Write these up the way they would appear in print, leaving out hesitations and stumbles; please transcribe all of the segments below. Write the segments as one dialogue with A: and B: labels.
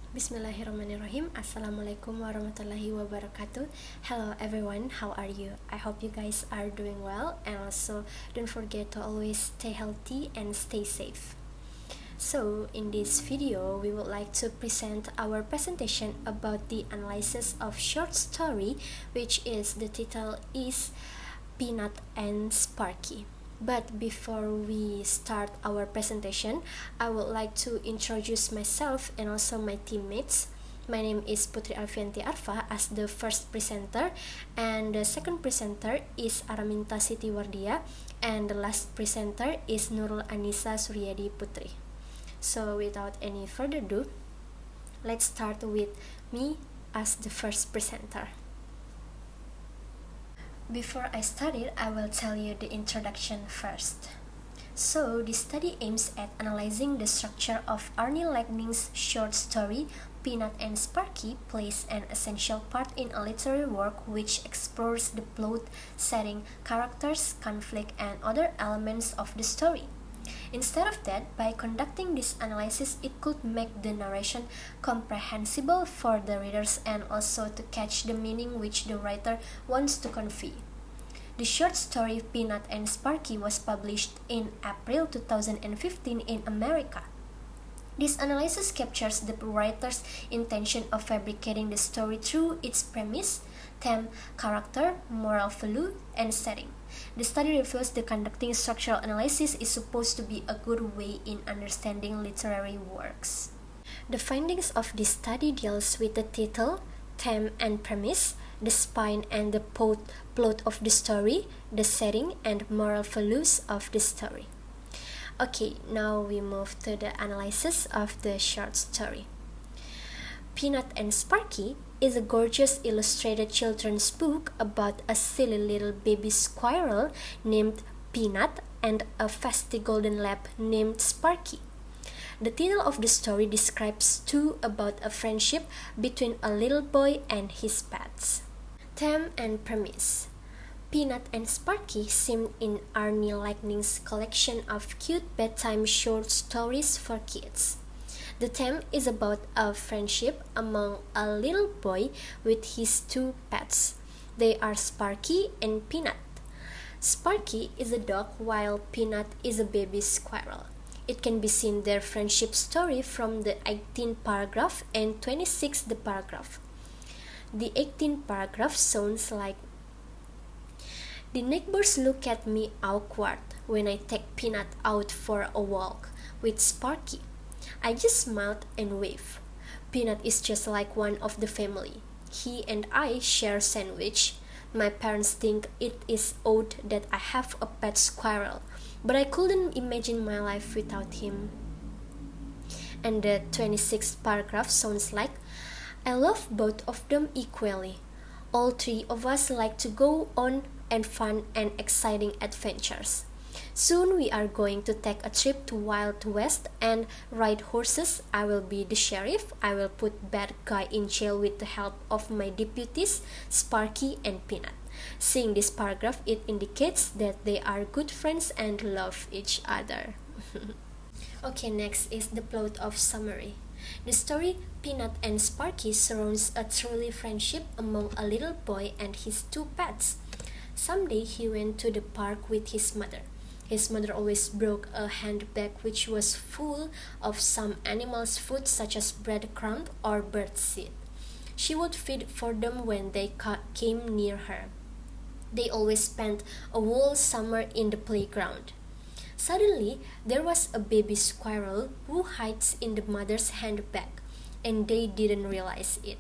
A: Bismillahirrahmanirrahim. Assalamualaikum warahmatullahi wabarakatuh. Hello everyone, how are you? I hope you guys are doing well, and also don't forget to always stay healthy and stay safe. So in this video we would like to present our presentation about the analysis of short story, which is the title is Peanut and Sparky. But before we start our presentation, I would like to introduce myself and also my teammates. My name is Putri Alfianti Arfah as the first presenter, and the second presenter is Aramintha Siti Wardiah, and the last presenter is Nurul Anniza Suryadi Putri. So without any further ado, let's start with me as the first presenter. Before I start it, I will tell you the introduction first. So, this study aims at analyzing the structure of Arnie Legning's short story, Peanut and Sparky plays an essential part in a literary work which explores the plot, setting, characters, conflict, and other elements of the story. Instead of that, by conducting this analysis, it could make the narration comprehensible for the readers and also to catch the meaning which the writer wants to convey. The short story Peanut and Sparky was published in April 2015 in America. This analysis captures the writer's intention of fabricating the story through its premise, theme, character, moral value, and setting. The study reveals that conducting structural analysis is supposed to be a good way in understanding literary works. The findings of this study deals with the title, theme and premise, the spine and the plot of the story, the setting and moral values of the story. Okay, now we move to the analysis of the short story. Peanut and Sparky is a gorgeous illustrated children's book about a silly little baby squirrel named Peanut and a feisty golden lab named Sparky. The title of the story describes about a friendship between a little boy and his pets. Theme and premise. Peanut and Sparky seem in Arnie Legning's collection of cute bedtime short stories for kids. The theme is about a friendship among a little boy with his two pets. They are Sparky and Peanut. Sparky is a dog while Peanut is a baby squirrel. It can be seen their friendship story from the 18th paragraph and 26th paragraph. The 18th paragraph sounds like, "The neighbors look at me awkward when I take Peanut out for a walk with Sparky. I just smiled and waved. Peanut is just like one of the family. He and I share sandwich. My parents think it is odd that I have a pet squirrel, but I couldn't imagine my life without him." And the 26th paragraph sounds like, "I love both of them equally. All three of us like to go on and fun and exciting adventures. Soon we are going to take a trip to Wild West and ride horses. I will be the sheriff. I will put bad guy in jail with the help of my deputies, Sparky and Peanut." Seeing this paragraph, it indicates that they are good friends and love each other. Okay, next is the plot of summary. The story Peanut and Sparky surrounds a truly friendship among a little boy and his two pets. Someday he went to the park with his mother. His mother always brought a handbag which was full of some animal's food such as breadcrumb or bird seed. She would feed for them when they came near her. They always spent a whole summer in the playground. Suddenly, there was a baby squirrel who hides in the mother's handbag, and they didn't realize it.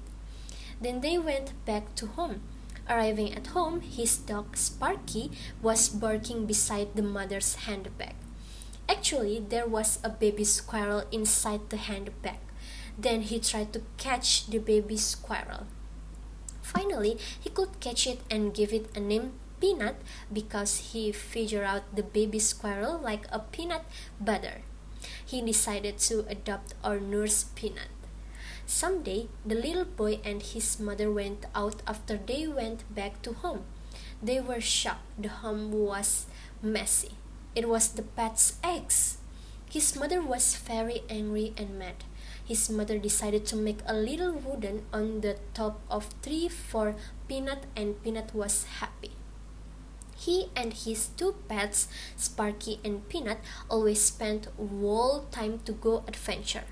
A: Then they went back to home. Arriving at home, his dog Sparky was barking beside the mother's handbag. Actually, there was a baby squirrel inside the handbag. Then he tried to catch the baby squirrel. Finally, he could catch it and give it a name, Peanut, because he figured out the baby squirrel like a peanut butter. He decided to adopt or nurse Peanut. Someday, the little boy and his mother went out after they went back to home. They were shocked. The home was messy. It was the pet's eggs. His mother was very angry and mad. his mother decided to make a little wooden on the top of tree for Peanut, and Peanut was happy. He and his two pets, Sparky and Peanut, always spent whole time to go adventure.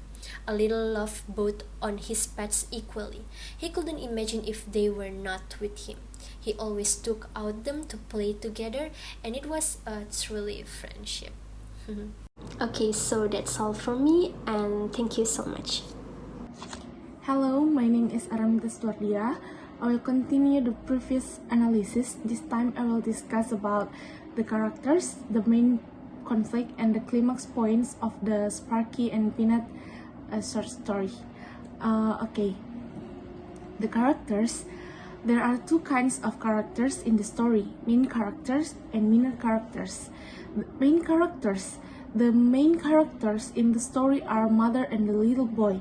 A: A little love both on his pets equally. He couldn't imagine if they were not with him. He always took out them to play together, and it was a truly friendship. Okay, so that's all for me, and thank you so much.
B: Hello, my name is Aramintha Wardiah. I will continue the previous analysis. This time I will discuss about the characters, the main conflict, and the climax points of the Sparky and Peanut short story. Okay, the characters. There are two kinds of characters in the story, main characters and minor characters. The main characters in the story are mother and the little boy.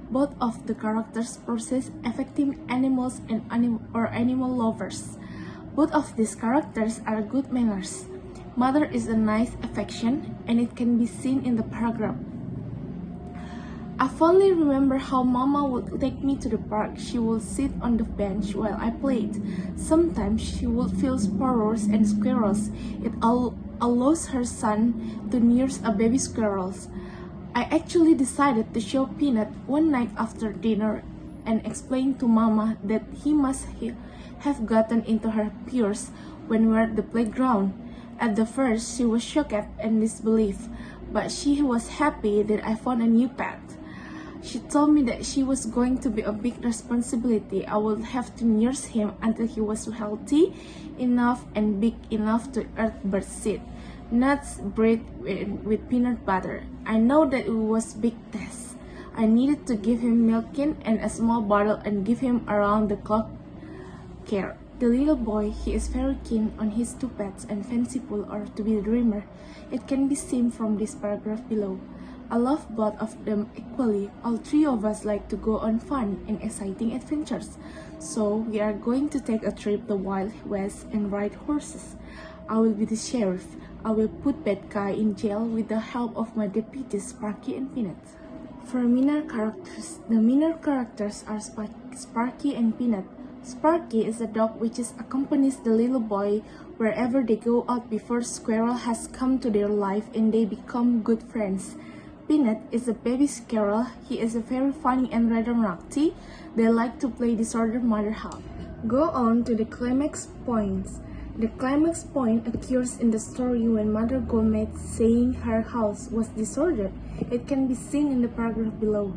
B: Both of the characters possess affecting animals and animal lovers. Both of these characters are good manners. Mother is a nice affection, and it can be seen in the paragraph. I fondly remember how Mama would take me to the park. She would sit on the bench while I played. Sometimes she would feed sparrows and squirrels. It allows her son to nurse a baby squirrels. I actually decided to show Peanut one night after dinner and explain to Mama that he must have gotten into her purse when we were at the playground. At the first, she was shocked and disbelief, but she was happy that I found a new pet. She told me that she was going to be a big responsibility. I would have to nurse him until he was healthy enough and big enough to eat bird seed, nuts, bread with peanut butter. I know that it was big test. I needed to give him milking and a small bottle and give him around the clock care. The little boy, he is very keen on his two pets and fanciful or to be a dreamer. It can be seen from this paragraph below. I love both of them equally. All three of us like to go on fun and exciting adventures. So we are going to take a trip to the Wild West and ride horses. I will be the sheriff. I will put bad guy in jail with the help of my deputies Sparky and Peanut. For minor characters, the minor characters are Sparky and Peanut. Sparky is a dog which accompanies the little boy wherever they go out before Squirrel has come to their life and they become good friends. Peanut is a baby squirrel. He is very funny and rather naughty. They like to play disordered mother house. Go on to the climax points. The climax point occurs in the story when Mother Gourmet saying her house was disordered. It can be seen in the paragraph below.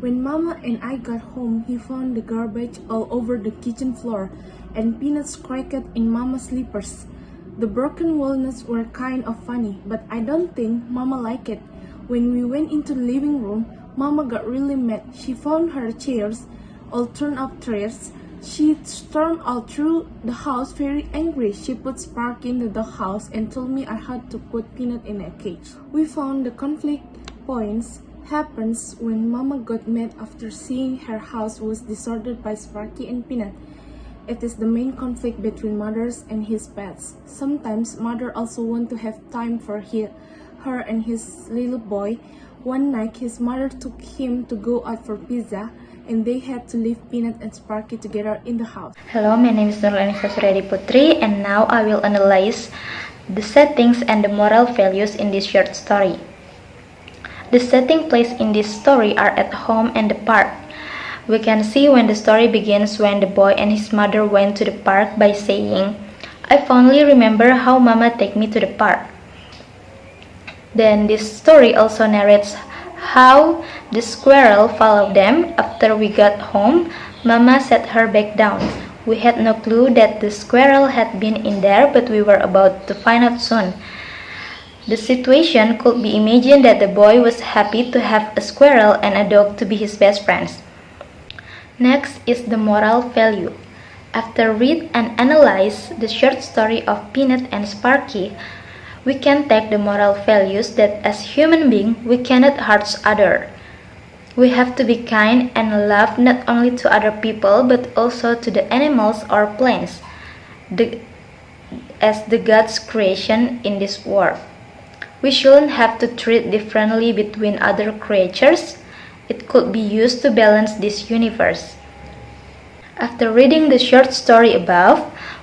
B: When Mama and I got home, he found the garbage all over the kitchen floor and peanuts cracked in Mama's slippers. The broken walnuts were kind of funny, but I don't think Mama liked it. When we went into the living room, Mama got really mad. She found her chairs all turned up chairs. She stormed all through the house very angry. She put Sparky in the doghouse and told me I had to put Peanut in a cage. We found the conflict points happens when Mama got mad after seeing her house was disordered by Sparky and Peanut. It is the main conflict between mothers and his pets. Sometimes Mother also want to have time for her and his little boy. One night his mother took him to go out for pizza, and they had to leave Peanut and Sparky together in the house.
C: Hello, my name is Nurul and Suryadi Putri, and now I will analyze the settings and the moral values in this short story. The setting place in this story are at home and the park. We can see when the story begins when the boy and his mother went to the park by saying, "I fondly remember how Mama take me to the park." Then this story also narrates how the squirrel followed them. After we got home, Mama set her back down. We had no clue that the squirrel had been in there, but we were about to find out soon. The situation could be imagined that the boy was happy to have a squirrel and a dog to be his best friends. Next is the moral value. After read and analyze the short story of Peanut and Sparky, we can take the moral values that as human beings we cannot hurt others. We have to be kind and love not only to other people but also to the animals or plants, as the God's creation in this world. We shouldn't have to treat differently between other creatures. it could be used to balance this universe. After reading the short story above,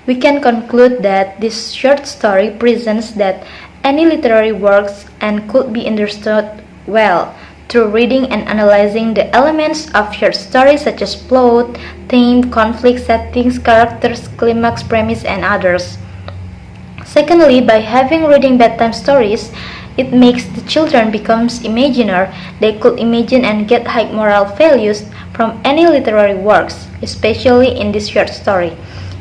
C: we can conclude that this short story presents that any literary works and could be understood well through reading and analyzing the elements of short stories such as plot, theme, conflict, settings, characters, climax, premise, and others. Secondly, by having reading bedtime stories, it makes the children become imaginer. They could imagine and get high moral values from any literary works, especially in this short story.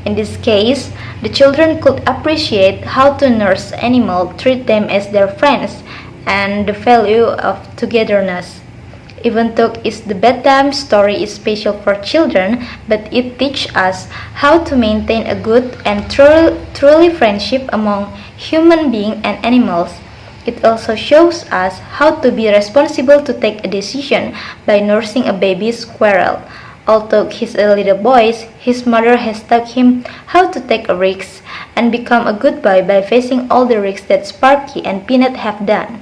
C: In this case, the children could appreciate how to nurse animals, treat them as their friends, and the value of togetherness. Even though the bedtime story is special for children, but it teaches us how to maintain a good and truly friendship among human beings and animals. It also shows us how to be responsible to take a decision by nursing a baby squirrel. Although he's a little boy, his mother has taught him how to take a risk and become a good boy by facing all the risks that Sparky and Peanut have done.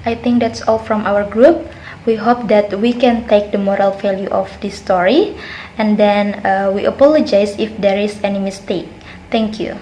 C: I think that's all from our group. We hope that we can take the moral value of this story, and then we apologize if there is any mistake. Thank you.